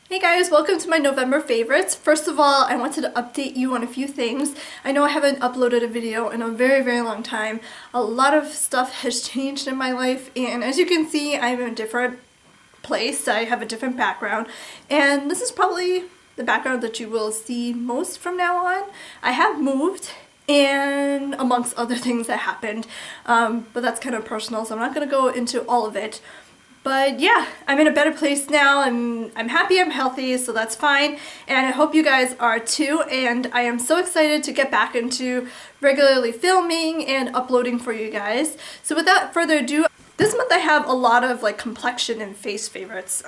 Hey guys, welcome to my November favorites. First of all, I wanted to update you on a few things. I know I haven't uploaded a video in a very long time. A lot of stuff has changed in my life, and as you can see, I'm in a different place. I have a different background, and this is probably the background that you will see most from now on. I have moved, and amongst other things that happened, but that's kind of personal, so I'm not going to go into all of it. But yeah, I'm in a better place now. I'm happy, I'm healthy, so that's fine. And I hope you guys are too. And I am so excited to get back into regularly filming and uploading for you guys. So without further ado, this month I have a lot of like complexion and face favorites.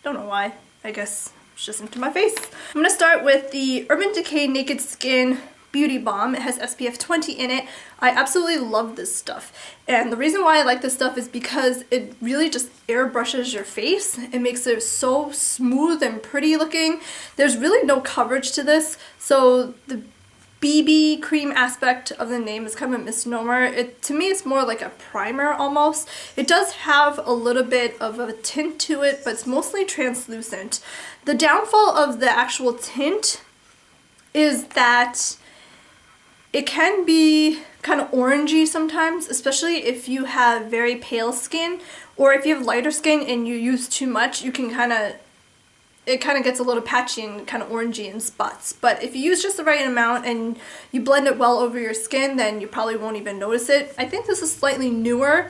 Don't know why. I guess it's just into my face. I'm gonna start with the Urban Decay Naked Skin Beauty Balm. It has SPF 20 in it. I absolutely love this stuff, and the reason why I like this stuff is because it really just airbrushes your face. It makes it so smooth and pretty looking. There's really no coverage to this, so the BB cream aspect of the name is kind of a misnomer. To me, it's more like a primer almost. It does have a little bit of a tint to it, but it's mostly translucent. The downfall of the actual tint is that it can be kind of orangey sometimes, especially if you have very pale skin, or if you have lighter skin and you use too much, it kind of gets a little patchy and kind of orangey in spots. But if you use just the right amount and you blend it well over your skin, then you probably won't even notice it. I think this is slightly newer.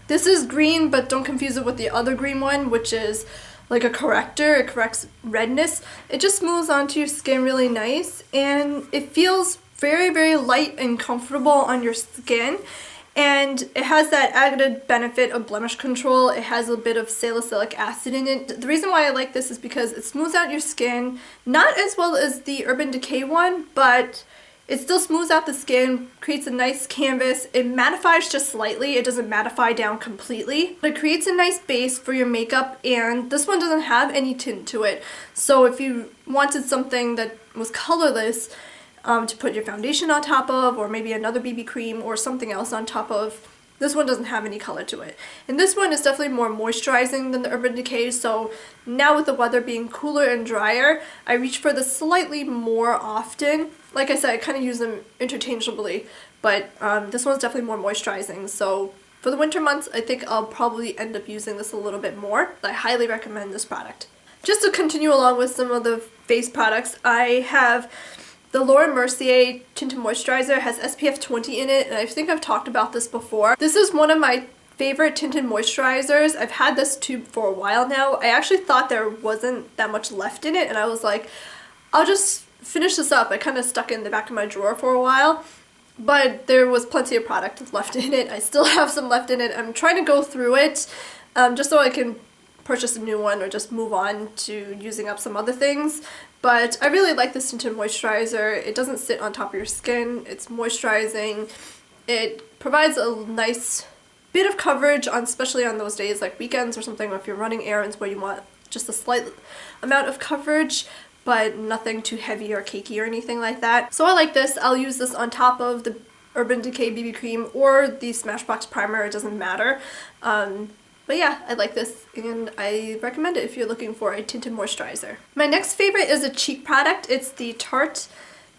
This is green, but don't confuse it with the other green one, which is like a corrector. It corrects redness. It just smooths onto your skin really nice, and it feels very light and comfortable on your skin, and it has that added benefit of blemish control. It has a bit of salicylic acid in it. The reason why I like this is because it smooths out your skin, not as well as the Urban Decay one, but it still smooths out the skin, creates a nice canvas. It mattifies just slightly. It doesn't mattify down completely. But it creates a nice base for your makeup, and this one doesn't have any tint to it. So if you wanted something that was colorless, to put your foundation on top of, or maybe another BB cream or something else on top of, this one doesn't have any color to it. And this one is definitely more moisturizing than the Urban Decay, so now with the weather being cooler and drier, I reach for this slightly more often. Like I said, I kind of use them interchangeably, but this one's definitely more moisturizing. So for the winter months, I think I'll probably end up using this a little bit more. I highly recommend this product. Just to continue along with some of the face products, I have the Laura Mercier Tinted Moisturizer. Has SPF 20 in it, and I think I've talked about this before. This is one of my favorite tinted moisturizers. I've had this tube for a while now. I actually thought there wasn't that much left in it, and I was like, I'll just finish this up. I kind of stuck it in the back of my drawer for a while, but there was plenty of product left in it. I still have some left in it. I'm trying to go through it just so I can purchase a new one or just move on to using up some other things. But I really like this tinted moisturizer. It doesn't sit on top of your skin. It's moisturizing. It provides a nice bit of coverage, especially on those days like weekends or something, or if you're running errands where you want just a slight amount of coverage, but nothing too heavy or cakey or anything like that. So I like this. I'll use this on top of the Urban Decay BB cream or the Smashbox primer. It doesn't matter. But yeah, I like this, and I recommend it if you're looking for a tinted moisturizer. My next favorite is a cheek product. It's the Tarte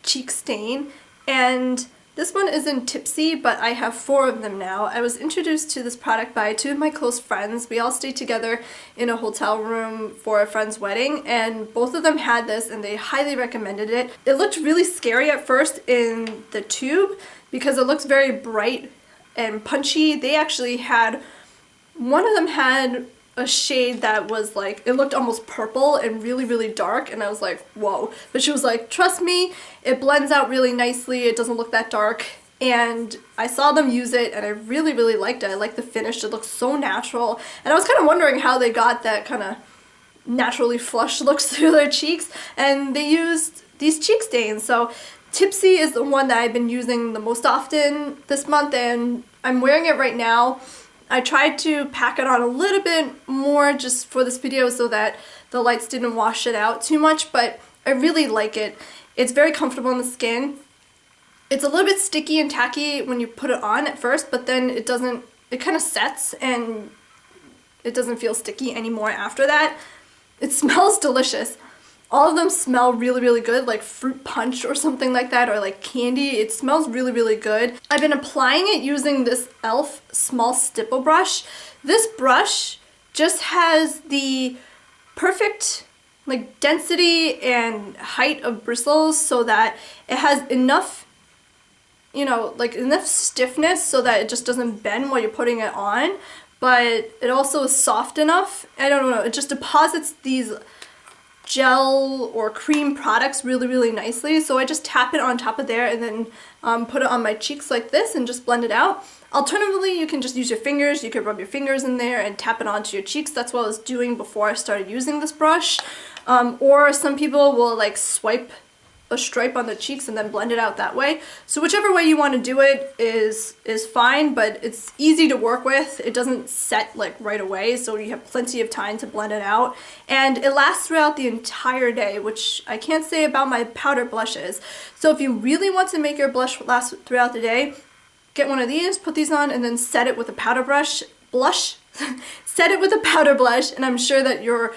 Cheek Stain, and this one is in Tipsy, but I have 4 of them now. I was introduced to this product by 2 of my close friends. We all stayed together in a hotel room for a friend's wedding, and both of them had this, and they highly recommended it. It looked really scary at first in the tube because it looks very bright and punchy. They actually had, one of them had a shade that was like, it looked almost purple and really dark, and I was like, whoa. But she was like, trust me, it blends out really nicely, it doesn't look that dark. And I saw them use it, and I really liked it. I like the finish. It looks so natural, and I was kind of wondering how they got that kind of naturally flushed looks through their cheeks, and they used these cheek stains. So Tipsy is the one that I've been using the most often this month, and I'm wearing it right now. I tried to pack it on a little bit more just for this video so that the lights didn't wash it out too much, but I really like it. It's very comfortable on the skin. It's a little bit sticky and tacky when you put it on at first, but then it kind of sets and it doesn't feel sticky anymore after that. It smells delicious. All of them smell really, really good, like fruit punch or something like that, or like candy. It smells really, really good. I've been applying it using this e.l.f. small stipple brush. This brush just has the perfect like density and height of bristles so that it has enough, you know, like enough stiffness so that it just doesn't bend while you're putting it on, but it also is soft enough. I don't know, it just deposits these gel or cream products really, really nicely. So I just tap it on top of there and then put it on my cheeks like this and just blend it out. Alternatively, you can just use your fingers. You could rub your fingers in there and tap it onto your cheeks. That's what I was doing before I started using this brush. Or some people will like swipe a stripe on the cheeks and then blend it out that way. So whichever way you want to do it is fine, but it's easy to work with. It doesn't set like right away, so you have plenty of time to blend it out. And it lasts throughout the entire day, which I can't say about my powder blushes. So if you really want to make your blush last throughout the day, get one of these, put these on, and then set it with a powder blush, set it with a powder blush, and I'm sure that your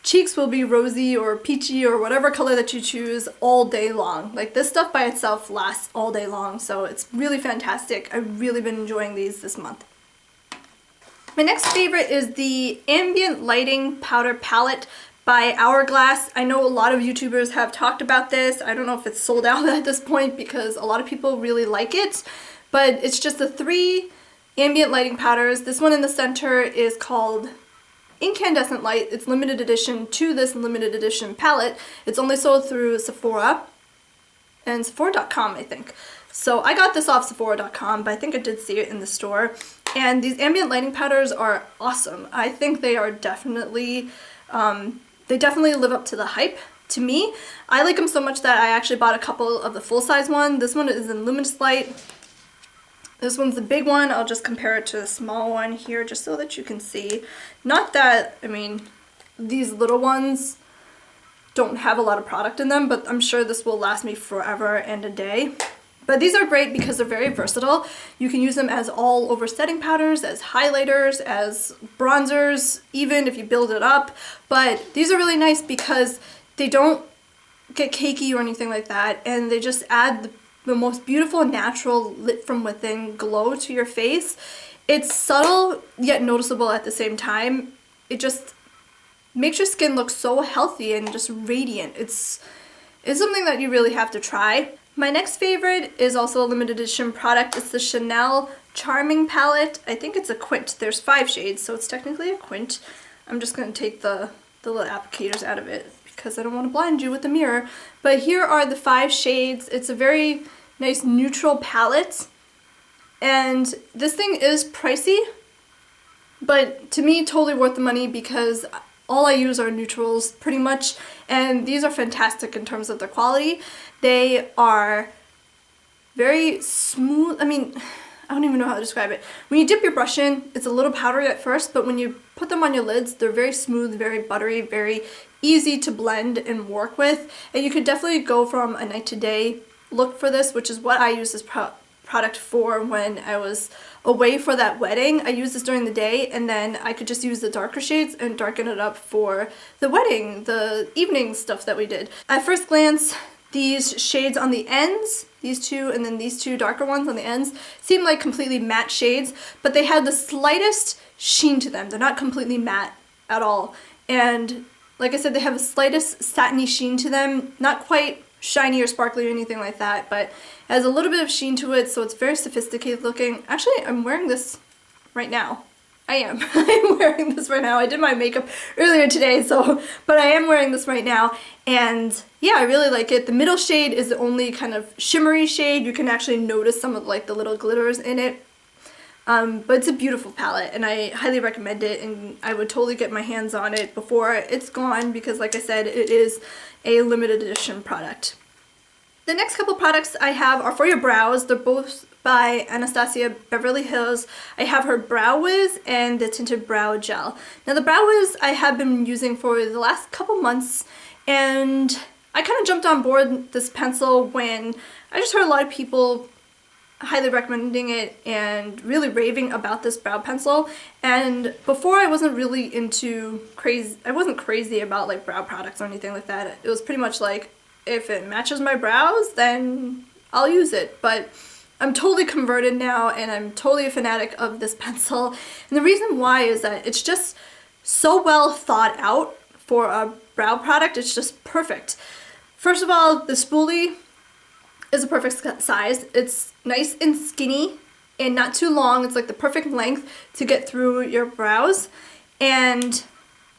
cheeks will be rosy or peachy or whatever color that you choose all day long. Like this stuff by itself lasts all day long, so it's really fantastic. I've really been enjoying these this month. My next favorite is the Ambient Lighting Powder Palette by Hourglass. I know a lot of YouTubers have talked about this. I don't know if it's sold out at this point because a lot of people really like it, but it's just the 3 ambient lighting powders. This one in the center is called Incandescent Light. It's limited edition to this limited edition palette. It's only sold through Sephora and Sephora.com, I think. So I got this off Sephora.com, but I think I did see it in the store. And these ambient lighting powders are awesome. I think they are definitely, they definitely live up to the hype. To me, I like them so much that I actually bought a couple of the full-size one. This one is in Luminous Light. This one's the big one. I'll just compare it to the small one here just so that you can see. Not that, I mean, these little ones don't have a lot of product in them, but I'm sure this will last me forever and a day. But these are great because they're very versatile. You can use them as all over setting powders, as highlighters, as bronzers, even if you build it up. But these are really nice because they don't get cakey or anything like that, and they just add the most beautiful, natural, lit from within glow to your face. It's subtle yet noticeable at the same time. It just makes your skin look so healthy and just radiant. It's something that you really have to try. My next favorite is also a limited edition product. It's the Chanel Charming Palette. I think it's a quint. There's 5 shades, so it's technically a quint. I'm just going to take the little applicators out of it because I don't want to blind you with the mirror. But here are the 5 shades. It's a very nice neutral palette. And this thing is pricey, but to me totally worth the money because all I use are neutrals pretty much, and these are fantastic in terms of their quality. They are very smooth. I mean, I don't even know how to describe it. When you dip your brush in, it's a little powdery at first, but when you put them on your lids, they're very smooth, very buttery, very easy to blend and work with. And you could definitely go from a night to day look for this, which is what I use this product for when I was away for that wedding. I used this during the day, and then I could just use the darker shades and darken it up for the wedding, the evening stuff that we did. At first glance, these shades on the ends, these 2 and then these 2 darker ones on the ends, seem like completely matte shades, but they have the slightest sheen to them. They're not completely matte at all. And like I said, they have the slightest satiny sheen to them, not quite shiny or sparkly or anything like that, but it has a little bit of sheen to it, so it's very sophisticated looking. Actually, I'm wearing this right now. I am. I'm wearing this right now. I did my makeup earlier today, but I am wearing this right now, and yeah, I really like it. The middle shade is the only kind of shimmery shade. You can actually notice some of like the little glitters in it. But it's a beautiful palette, and I highly recommend it, and I would totally get my hands on it before it's gone because, like I said, it is a limited edition product. The next couple products I have are for your brows. They're both by Anastasia Beverly Hills. I have her Brow Wiz and the Tinted Brow Gel. Now the Brow Wiz I have been using for the last couple months, and I kind of jumped on board this pencil when I just heard a lot of people highly recommending it and really raving about this brow pencil. And before I wasn't really into I wasn't crazy about like brow products or anything like that. It was pretty much like, if it matches my brows, then I'll use it. But I'm totally converted now, and I'm totally a fanatic of this pencil. And the reason why is that it's just so well thought out for a brow product. It's just perfect. First of all, the spoolie is a perfect size. It's nice and skinny and not too long. It's like the perfect length to get through your brows. And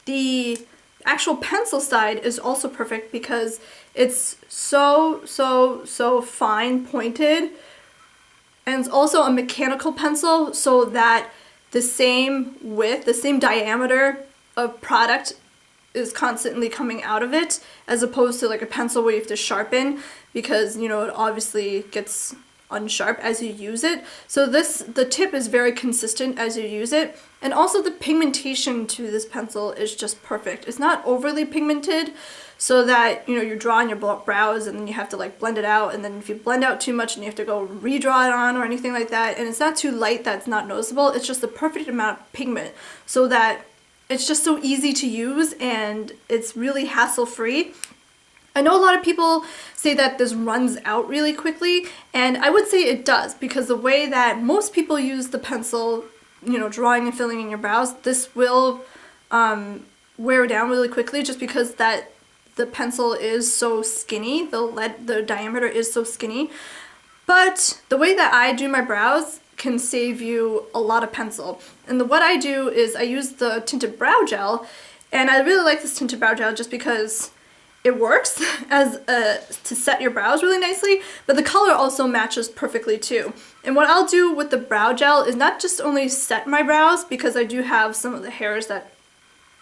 the actual pencil side is also perfect because it's so fine pointed. And it's also a mechanical pencil, so that the same width, the same diameter of product is constantly coming out of it, as opposed to like a pencil where you have to sharpen, because you know it obviously gets unsharp as you use it. So the tip is very consistent as you use it, and also the pigmentation to this pencil is just perfect. It's not overly pigmented, so that you know you draw on your brows and then you have to like blend it out, and then if you blend out too much and you have to go redraw it on or anything like that, and it's not too light that it's not noticeable. It's just the perfect amount of pigment, so that it's just so easy to use and it's really hassle-free. I know a lot of people say that this runs out really quickly, and I would say it does, because the way that most people use the pencil, you know, drawing and filling in your brows, this will wear down really quickly, just because that the pencil is so skinny, the diameter is so skinny. But the way that I do my brows can save you a lot of pencil. And what I do is I use the tinted brow gel, and I really like this tinted brow gel just because it works as to set your brows really nicely, but the color also matches perfectly too. And what I'll do with the brow gel is not just only set my brows, because I do have some of the hairs that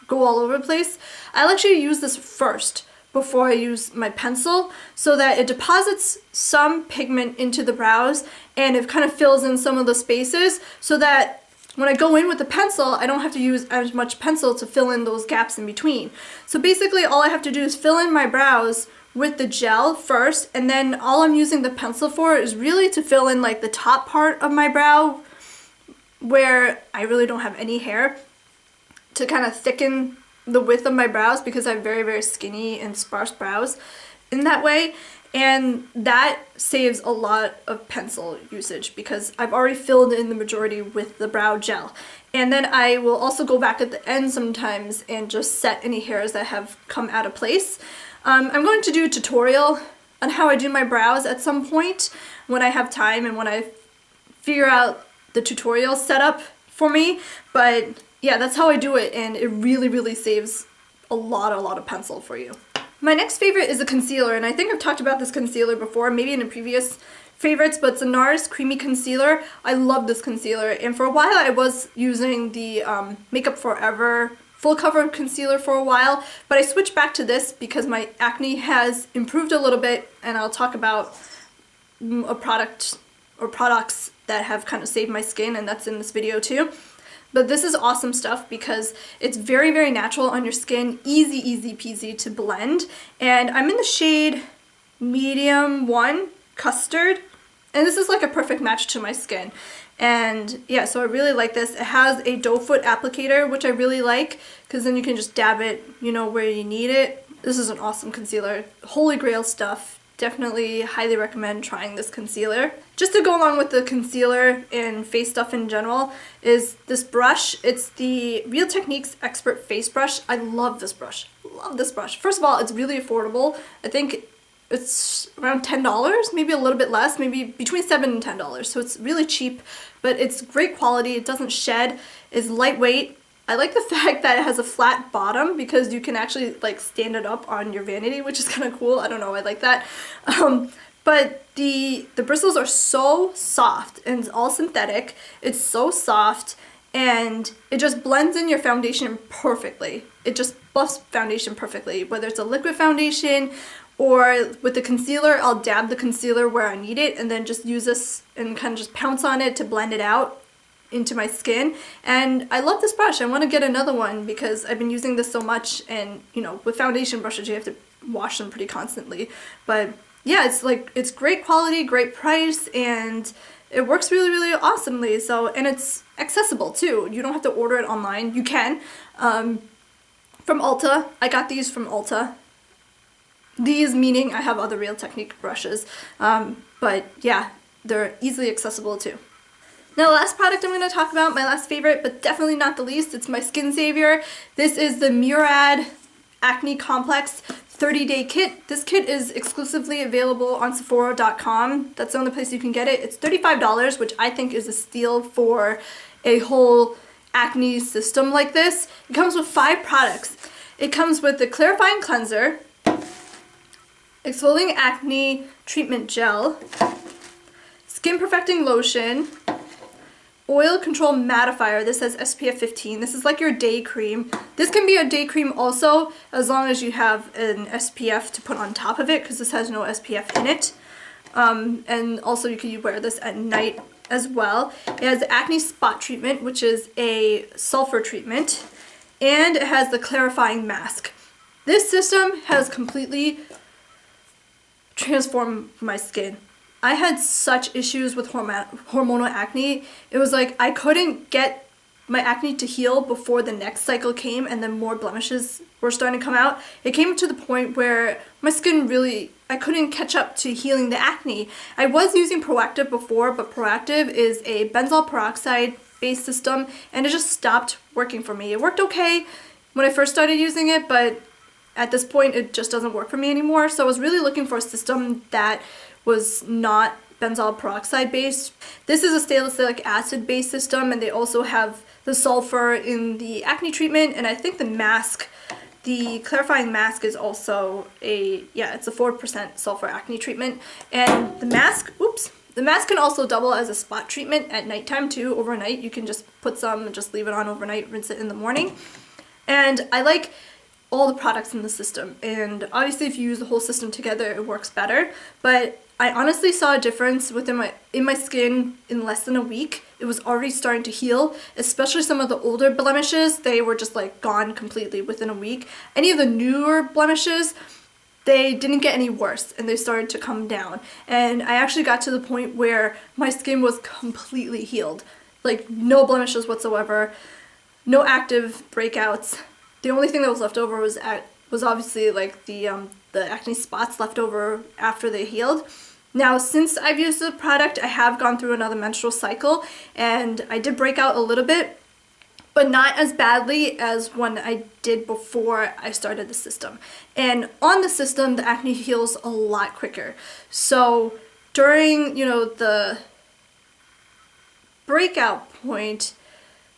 go all over the place. I'll actually use this first before I use my pencil, so that it deposits some pigment into the brows and it kind of fills in some of the spaces, so that when I go in with the pencil, I don't have to use as much pencil to fill in those gaps in between. So basically all I have to do is fill in my brows with the gel first, and then all I'm using the pencil for is really to fill in like the top part of my brow where I really don't have any hair, to kind of thicken the width of my brows, because I have very skinny and sparse brows in that way. And that saves a lot of pencil usage, because I've already filled in the majority with the brow gel. And then I will also go back at the end sometimes and just set any hairs that have come out of place. I'm going to do a tutorial on how I do my brows at some point when I have time and when I figure out the tutorial setup for me. But yeah, that's how I do it, and it really saves a lot of pencil for you. My next favorite is a concealer, and I think I've talked about this concealer before, maybe in a previous favorites, but it's a NARS Creamy Concealer. I love this concealer, and for a while I was using the Makeup Forever full cover concealer for a while, but I switched back to this because my acne has improved a little bit, and I'll talk about a product or products that have kind of saved my skin, and that's in this video too. But this is awesome stuff because it's very natural on your skin, easy peasy to blend. And I'm in the shade Medium 1 Custard, and this is like a perfect match to my skin. And yeah, so I really like this. It has a doe foot applicator, which I really like, because then you can just dab it, you know, where you need it. This is an awesome concealer. Holy grail stuff. Definitely highly recommend trying this concealer. Just to go along with the concealer and face stuff in general is this brush. It's the Real Techniques Expert Face Brush. I love this brush. Love this brush. First of all, it's really affordable. I think it's around $10, maybe a little bit less, maybe between $7 and $10. So it's really cheap, but it's great quality. It doesn't shed. It's lightweight. I like the fact that it has a flat bottom, because you can actually like stand it up on your vanity, which is kind of cool. I don't know, I like that. But the bristles are so soft, and it's all synthetic. It's so soft, and it just blends in your foundation perfectly. It just buffs foundation perfectly, whether it's a liquid foundation or with the concealer. I'll dab the concealer where I need it and then just use this and kind of just pounce on it to blend it out into my skin. And I love this brush. I want to get another one because I've been using this so much, and you know, with foundation brushes you have to wash them pretty constantly. But yeah, it's great quality, great price, and it works really, really awesomely. So, and it's accessible too. You don't have to order it online. You can. From Ulta. I got these from Ulta. These meaning I have other Real Technique brushes. But yeah, they're easily accessible too. Now the last product I'm going to talk about, my last favorite, but definitely not the least, it's my skin savior. This is the Murad Acne Complex 30-day kit. This kit is exclusively available on Sephora.com. That's the only place you can get it. It's $35, which I think is a steal for a whole acne system like this. It comes with 5 products. It comes with the clarifying cleanser, exfoliating acne treatment gel, skin perfecting lotion, oil control mattifier. This has SPF 15. This is like your day cream. This can be a day cream also, as long as you have an SPF to put on top of it, because this has no SPF in it. And also you can wear this at night as well. It has the acne spot treatment, which is a sulfur treatment, and it has the clarifying mask. This system has completely transformed my skin. I had such issues with hormonal acne. It was like I couldn't get my acne to heal before the next cycle came, and then more blemishes were starting to come out. It came to the point where my skin really, I couldn't catch up to healing the acne. I was using Proactive before, but Proactive is a benzoyl peroxide based system, and it just stopped working for me. It worked okay when I first started using it, but at this point it just doesn't work for me anymore. So I was really looking for a system that was not benzoyl peroxide based. This is a salicylic acid based system, and they also have the sulfur in the acne treatment, and I think the mask, the clarifying mask, is also it's a 4% sulfur acne treatment. And the mask, the mask can also double as a spot treatment at nighttime too, overnight. You can just put some and just leave it on overnight, rinse it in the morning. And I like all the products in the system, and obviously if you use the whole system together it works better, but I honestly saw a difference in my skin in less than a week. It was already starting to heal, especially some of the older blemishes. They were just like gone completely within a week. Any of the newer blemishes, they didn't get any worse, and they started to come down. And I actually got to the point where my skin was completely healed. Like no blemishes whatsoever, no active breakouts. The only thing that was left over was obviously like the acne spots left over after they healed. Now, since I've used the product, I have gone through another menstrual cycle, and I did break out a little bit, but not as badly as when I did before I started the system. And on the system, the acne heals a lot quicker. So during, the breakout point,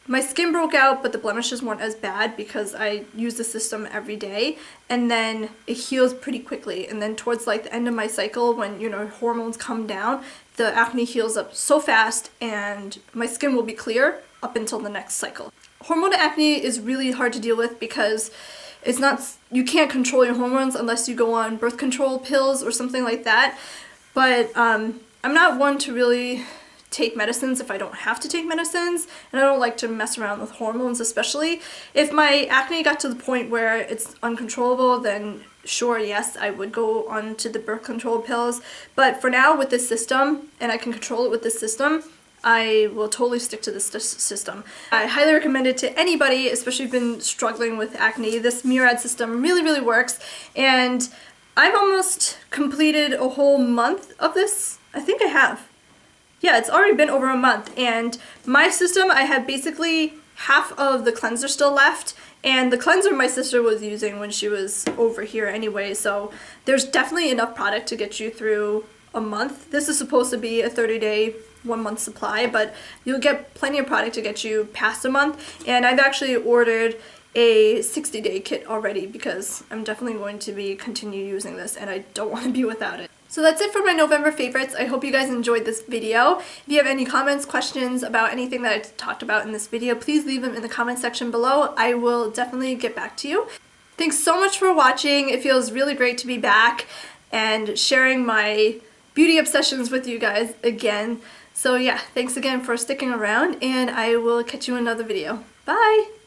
my skin broke out, but the blemishes weren't as bad because I use the system every day, and then it heals pretty quickly. And then towards like the end of my cycle, when hormones come down, the acne heals up so fast, and my skin will be clear up until the next cycle. Hormonal acne is really hard to deal with because you can't control your hormones unless you go on birth control pills or something like that. But I'm not one to really take medicines if I don't have to take medicines, and I don't like to mess around with hormones, especially if my acne got to the point where it's uncontrollable. Then sure, yes, I would go on to the birth control pills, but for now with this system, and I can control it with this system, I will totally stick to this system. I highly recommend it to anybody, especially if you've been struggling with acne. This Murad system really, really works, and I've almost completed a whole month of this. I think I have. Yeah, it's already been over a month, and my system, I have basically half of the cleanser still left, and the cleanser my sister was using when she was over here anyway, so there's definitely enough product to get you through a month. This is supposed to be a 30-day, 1-month supply, but you'll get plenty of product to get you past a month, and I've actually ordered a 60-day kit already because I'm definitely going to be continue using this, and I don't want to be without it. So that's it for my November favorites. I hope you guys enjoyed this video. If you have any comments, questions about anything that I talked about in this video, please leave them in the comment section below. I will definitely get back to you. Thanks so much for watching. It feels really great to be back and sharing my beauty obsessions with you guys again. So yeah, thanks again for sticking around, and I will catch you in another video. Bye!